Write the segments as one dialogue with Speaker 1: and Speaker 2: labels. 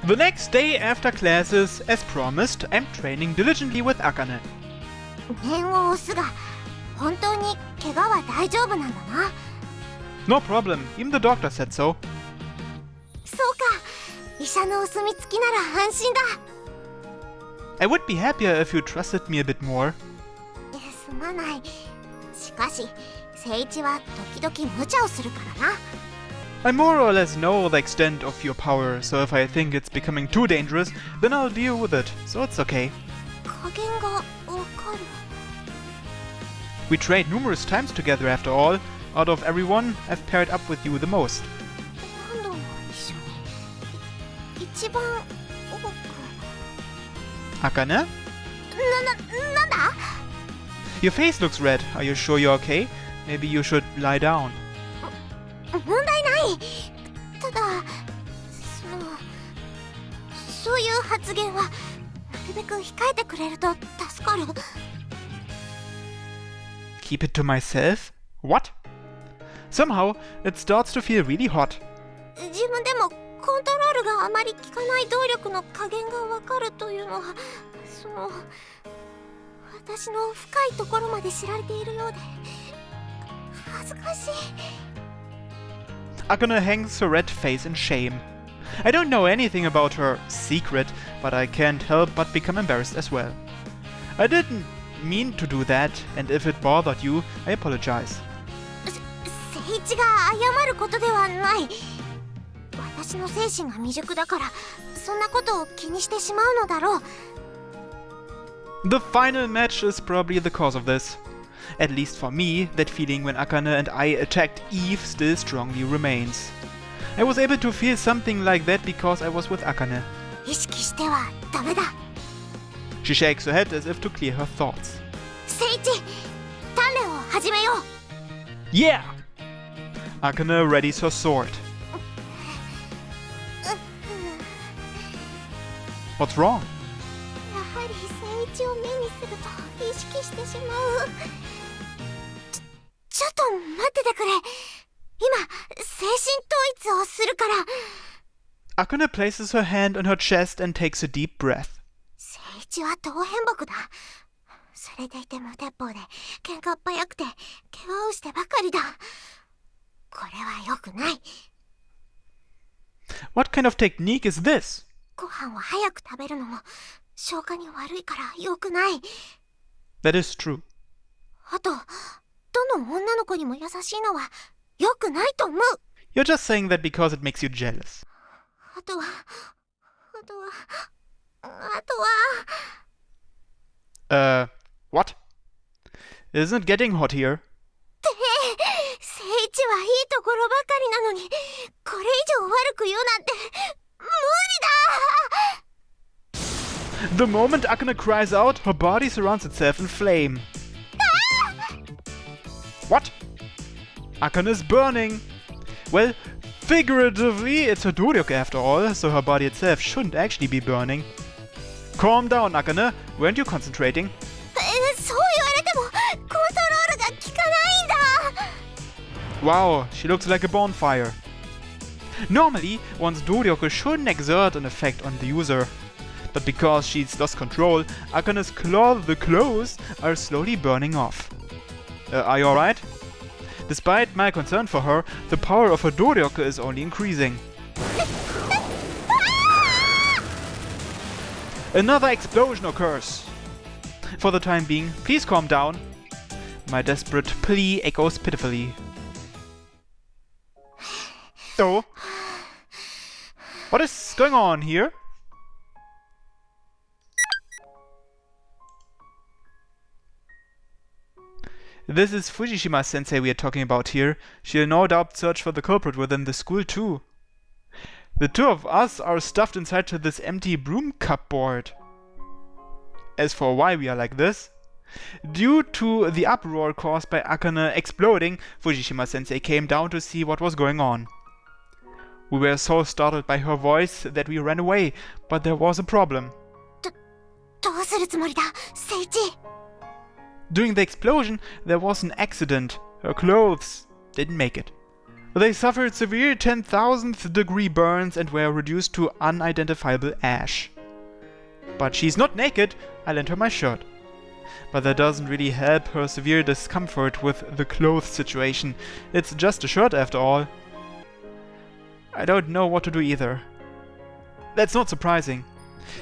Speaker 1: The next day after classes, as promised, I'm training diligently with Akane.
Speaker 2: 念を押すが、本当に怪我は大丈夫なんだな。
Speaker 1: No problem, even the doctor said so.
Speaker 2: そうか、医者のお墨付きなら安心だ。
Speaker 1: I would be happier if you trusted me a bit more.
Speaker 2: すまない。しかし、聖一は時々無茶をするからな。
Speaker 1: I more or less know the extent of your power, so if I think it's becoming too dangerous, then I'll deal with it, so it's okay.
Speaker 2: 加減がわかる。
Speaker 1: We trained numerous times together after all. Out of everyone, I've paired up with you the most.
Speaker 2: 何度も一緒に。一番多く。
Speaker 1: Akane?
Speaker 2: なんだ
Speaker 1: Your face looks red. Are you sure you're okay? Maybe you should lie down.
Speaker 2: 問題ない。ただ、そういう発言はなるべく控えてくれると助かる。
Speaker 1: Keep it to myself? What? Somehow, it starts to feel really hot.
Speaker 2: 自分でもコントロールがあまり効かない動力の加減がわかるというのは、私の深いところまで知られているようで恥ずかしい。
Speaker 1: Akane hangs her red face in shame. I don't know anything about her secret, but I can't help but become embarrassed as well. I didn't mean to do that, and if it bothered you, I apologize.
Speaker 2: 聖一が謝ることではない。私の精神が未熟だから、そんなことを気にしてしまうのだろう。
Speaker 1: The final match is probably the cause of this. At least for me, that feeling when Akane and I attacked Eve still strongly remains. I was able to feel something like that because I was with Akane.
Speaker 2: 意識してはダメだ。
Speaker 1: She shakes her head as if to clear her thoughts.
Speaker 2: 聖一、鍛錬を始めよう。
Speaker 1: Yeah! Akane readies her sword. What's wrong?
Speaker 2: やはり聖一を目にすると意識してしまう。ちょっと待っててくれ。今、精神統一をするから。
Speaker 1: Akane places her hand on her chest and takes a deep breath.
Speaker 2: 聖一は同変木だ。それでいて無鉄砲で喧嘩っ早くて怪我をしてばかりだ。これは良くない。
Speaker 1: What kind of technique is this?
Speaker 2: ご飯を早く食べるのも消化に悪いから良くない。
Speaker 1: That is true.
Speaker 2: あと、どの女の子にも優しいのは良くないと思う。
Speaker 1: You're just saying that because it makes you jealous.
Speaker 2: あとは、
Speaker 1: What? Isn't it getting hot here?
Speaker 2: 聖一はいいところばかりなのに、これ以上悪く言うなんて無理だ。
Speaker 1: The moment Akane cries out, her body surrounds itself in flame. What? Akane is burning. Well, figuratively, it's her Doryoku after all, so her body itself shouldn't actually be burning. Calm down, Akane. Weren't you concentrating?
Speaker 2: そう言われてもコントロールが効かないんだ。
Speaker 1: Wow, she looks like a bonfire. Normally, one's Doryoku shouldn't exert an effect on the user. But because she's lost control, Akane's clothes are slowly burning off. Are you alright? Despite my concern for her, the power of her Doryoku is only increasing. Another explosion occurs. For the time being, please calm down. My desperate plea echoes pitifully. Oh? What is going on here? This is Fujishima-sensei we are talking about here. She'll no doubt search for the culprit within the school too. The two of us are stuffed inside to this empty broom cupboard. As for why we are like this, due to the uproar caused by Akane exploding, Fujishima-sensei came down to see what was going on. We were so startled by her voice that we ran away, but there was a problem.
Speaker 2: どうするつもりだ、聖一。
Speaker 1: During the explosion, there was an accident. Her clothes didn't make it. They suffered severe 10,000th degree burns and were reduced to unidentifiable ash. But she's not naked, I lent her my shirt. But that doesn't really help her severe discomfort with the clothes situation. It's just a shirt after all. I don't know what to do either. That's not surprising.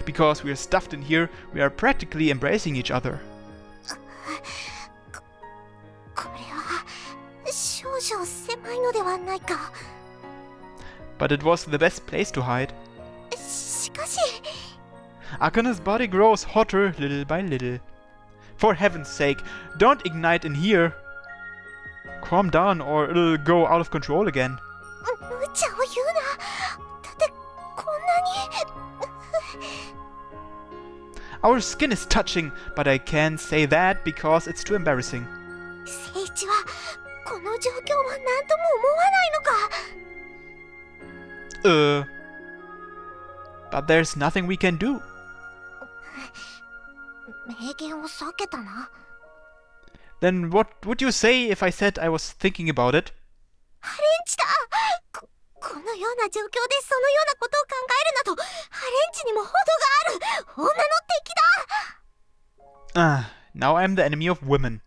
Speaker 1: Because we're stuffed in here, we are practically embracing each other.
Speaker 2: これは少々狭いのではないか。
Speaker 1: But it was the best place to hide.
Speaker 2: しかし
Speaker 1: Akane's body grows hotter little by little. For heaven's sake, don't ignite in here. Calm down or it'll go out of control again.
Speaker 2: 無茶を言うな。だってこんなに
Speaker 1: Our skin is touching, but I can't say that because it's too embarrassing.
Speaker 2: 聖一はこの状況は何とも思わないのか。
Speaker 1: But there's nothing we can do.
Speaker 2: 名言を避けたな。
Speaker 1: Then what would you say if I said I was thinking about it?
Speaker 2: ハレンチだ。このような状況でそのようなことを考えるなど、ハレンチにも程がある。女の敵だ。
Speaker 1: Now I'm the enemy of women.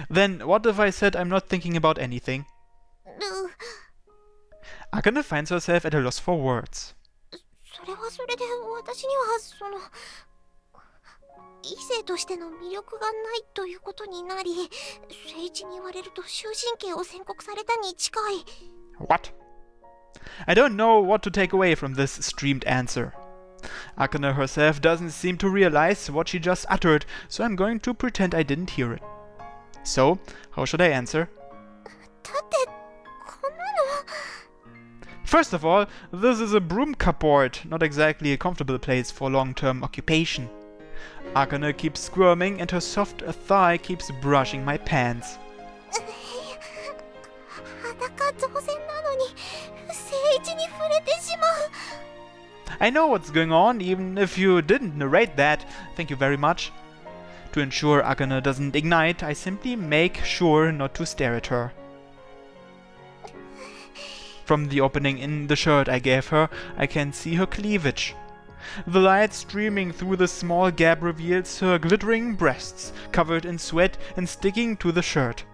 Speaker 1: Then what if I said I'm not thinking about anything? Akane finds herself at a loss for words.
Speaker 2: それはそれで私にはその異性としての魅力がないということになり、聖一に言われると終身刑を宣告されたに近い。
Speaker 1: What? I don't know what to take away from this streamed answer. Akane herself doesn't seem to realize what she just uttered, so I'm going to pretend I didn't hear it. So, how should I answer?
Speaker 2: だってこんなの。
Speaker 1: First of all, this is a broom cupboard, not exactly a comfortable place for long-term occupation. Akane keeps squirming and her soft thigh keeps brushing my pants.
Speaker 2: 裸同然なのに聖一に触れてしまう。
Speaker 1: I know what's going on, even if you didn't narrate that. Thank you very much. To ensure Akane doesn't ignite, I simply make sure not to stare at her. From the opening in the shirt I gave her, I can see her cleavage. The light streaming through the small gap reveals her glittering breasts, covered in sweat and sticking to the shirt.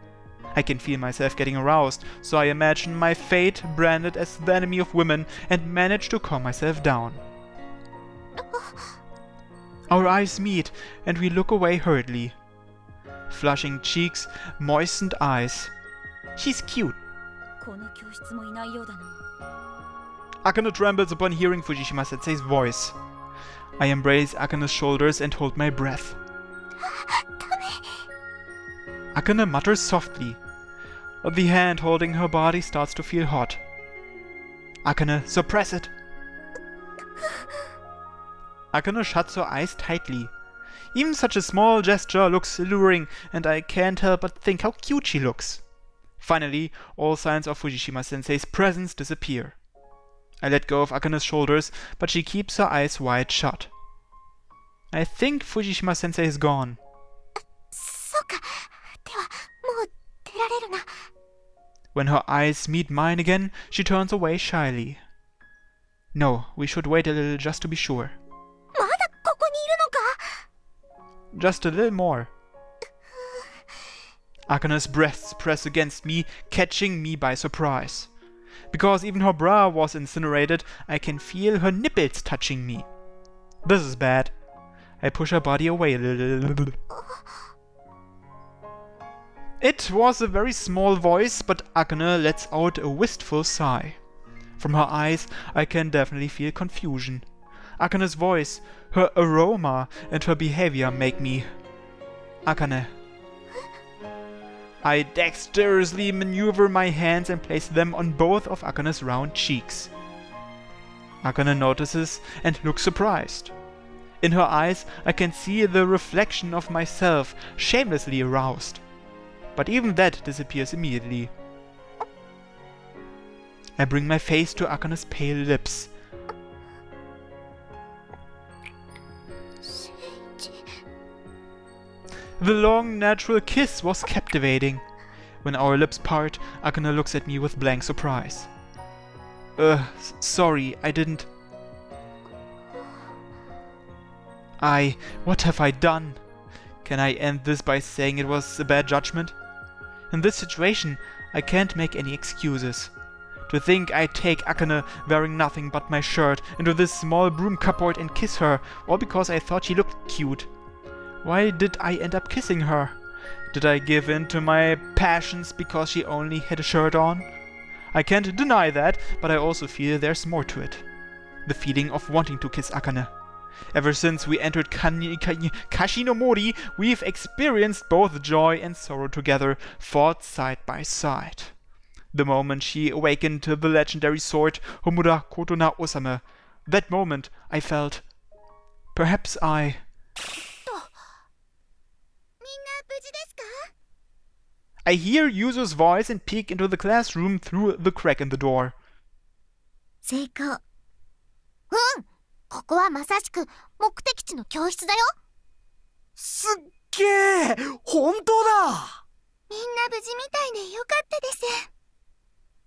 Speaker 1: I can feel myself getting aroused, so I imagine my fate branded as the enemy of women and manage to calm myself down. Our eyes meet, and we look away hurriedly. Flushing cheeks, moistened eyes. She's cute.
Speaker 3: この教室もいないようだな。
Speaker 1: Akane trembles upon hearing Fujishima-sensei's voice. I embrace Akane's shoulders and hold my breath. Akane mutters softly. The hand holding her body starts to feel hot. Akane, suppress it! Akane shuts her eyes tightly. Even such a small gesture looks alluring, and I can't help but think how cute she looks. Finally, all signs of Fujishima-sensei's presence disappear. I let go of Akane's shoulders, but she keeps her eyes wide shut. I think Fujishima-sensei is gone.
Speaker 2: そうか。ではもう出られるな。
Speaker 1: When her eyes meet mine again, she turns away shyly. No, we should wait a little just to be sure.
Speaker 2: まだここにいるのか。
Speaker 1: Just a little more. Akane's breasts press against me, catching me by surprise. Because even her bra was incinerated, I can feel her nipples touching me. This is bad. I push her body away a little. It was a very small voice, but Akane lets out a wistful sigh. From her eyes, I can definitely feel confusion. Akane's voice, her aroma, and her behavior make me... Akane. I dexterously maneuver my hands and place them on both of Akane's round cheeks. Akane notices and looks surprised. In her eyes, I can see the reflection of myself, shamelessly aroused. But even that disappears immediately. I bring my face to Akane's pale lips. The long, natural kiss was captivating. When our lips part, Akane looks at me with blank surprise. Sorry, I didn't... What have I done? Can I end this by saying it was a bad judgment? In this situation, I can't make any excuses. To think I'd take Akane wearing nothing but my shirt into this small broom cupboard and kiss her, all because I thought she looked cute. Why did I end up kissing her? Did I give in to my passions because she only had a shirt on? I can't deny that, but I also feel there's more to it. The feeling of wanting to kiss Akane. Ever since we entered Kashinomori, we've experienced both joy and sorrow together, fought side by side. The moment she awakened to the legendary sword Homura Kotona Osame, that moment I felt... perhaps I... I hear Yuzo's voice and peek into the classroom through the crack in the door.
Speaker 2: 成功。ここはまさしく目的地の教室だよ。
Speaker 4: すっげえ、本当だ。
Speaker 2: みんな無事みたいでよかったです。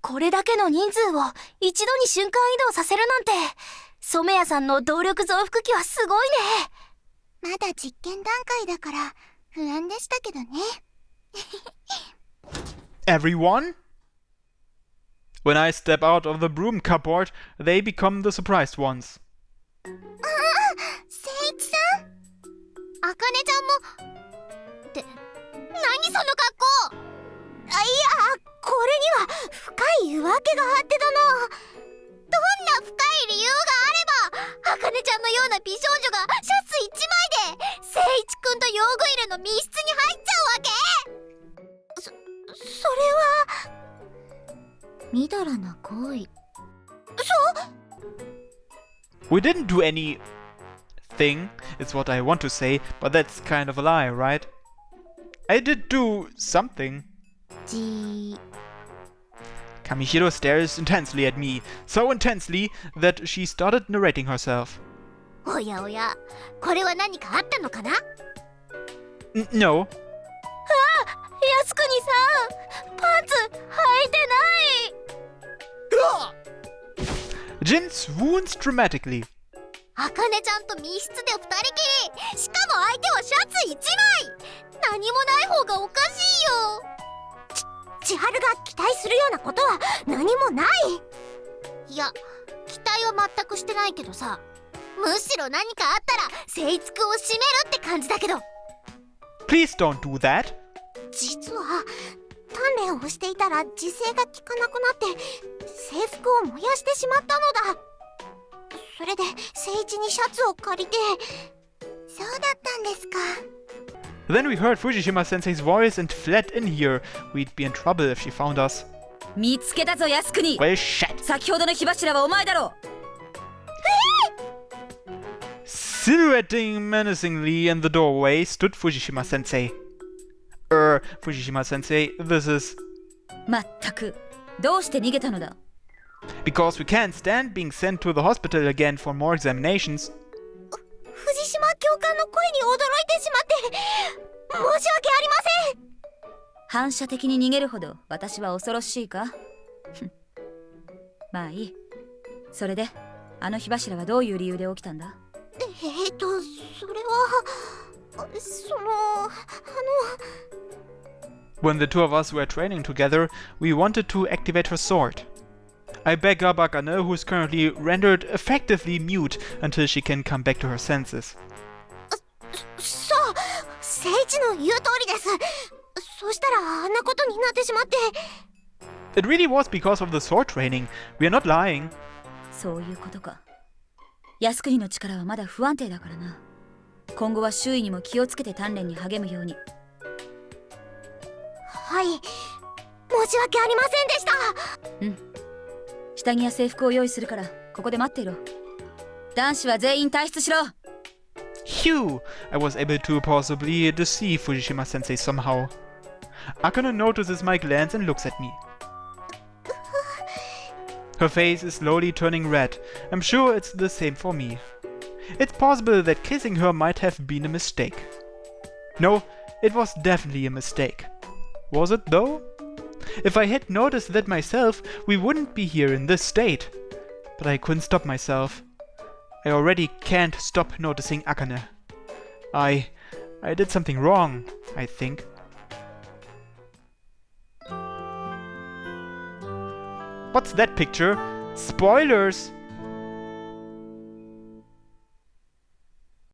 Speaker 3: これだけの人数を一度に瞬間移動させるなんて、染谷さんの動力増幅器はすごいね。
Speaker 2: まだ実験段階だから不安でしたけどね。
Speaker 1: Everyone? When I step out of the broom cupboard, they become the surprised ones.
Speaker 2: 聖一さん？あかねちゃんも。って何その格好。いや、これには深い訳があってだな。どんな深い理由があればあかねちゃんのような美少女がシャツ1枚で聖一くんと用具入れの密室に入っちゃうわけ。それはみだらな行為。
Speaker 1: We didn't do anything, it's what I want to say, but that's kind of a lie, right? I did do something. Kamishiro stares intensely at me, so intensely that she started narrating herself.
Speaker 2: おやおや、これは何かあったのかな？
Speaker 1: No.
Speaker 3: 靖国さん、パンツ履いてない。
Speaker 1: Jin swoons dramatically.
Speaker 2: あかねちゃんと密室で2人きり。しかも相手はシャツ1枚。何もない方がおかしいよ。千春が期待するようなことは何もない。いや、期待は全くしてないけどさ。むしろ何かあったら聖一くんを締めるって感じだけど。
Speaker 1: Please don't do that.
Speaker 2: 実は鍛錬をしていたら自制が効かなくなって制服を燃やしてしまったのだ。それで聖一にシャツを借りて。そうだったんですか。
Speaker 1: Then we heard Fujishima sensei's voice and fled in here. We'd be in trouble if she found us.
Speaker 3: 見つけたぞ靖国。
Speaker 1: Well, shit.
Speaker 3: 先ほどの火柱はお前だろう。
Speaker 1: Silhouetting menacingly in the doorway stood Fujishima sensei. Fujishima sensei, this is...
Speaker 3: まったく、どうして逃げたのだ？
Speaker 1: Because we can't stand being sent to the hospital again for more examinations.
Speaker 2: 藤島教官の声に驚いてしまって申し訳ありません。
Speaker 3: 反射的に逃げるほど私は恐ろしいか？まあいい。それで、あの火柱はどういう理由で起きたんだ？
Speaker 2: それは
Speaker 1: When the two of us were training together, we wanted to activate her sword. I back up Akane, who is currently rendered effectively mute until she can come back to her senses.
Speaker 2: そう、聖一の言う通りです。そしたらあんなことになってしまって。
Speaker 1: It really was because of the sword training. We are not lying.
Speaker 3: そういうことか。靖国の力はまだ不安定だからな。今後は周囲にも気をつけて鍛錬に励むように。
Speaker 2: はい、申し訳ありませんでした。
Speaker 3: うん。下着や制服を用意するからここで待っていろ。男子は全員退出しろ。
Speaker 1: Phew! I was able to possibly deceive Fujishima sensei somehow. Akane notices my glance and looks at me. Her face is slowly turning red. I'm sure it's the same for me. It's possible that kissing her might have been a mistake. No, it was definitely a mistake. Was it though? If I had noticed that myself, we wouldn't be here in this state. But I couldn't stop myself. I already can't stop noticing Akane. I did something wrong, I think. What's that picture? Spoilers!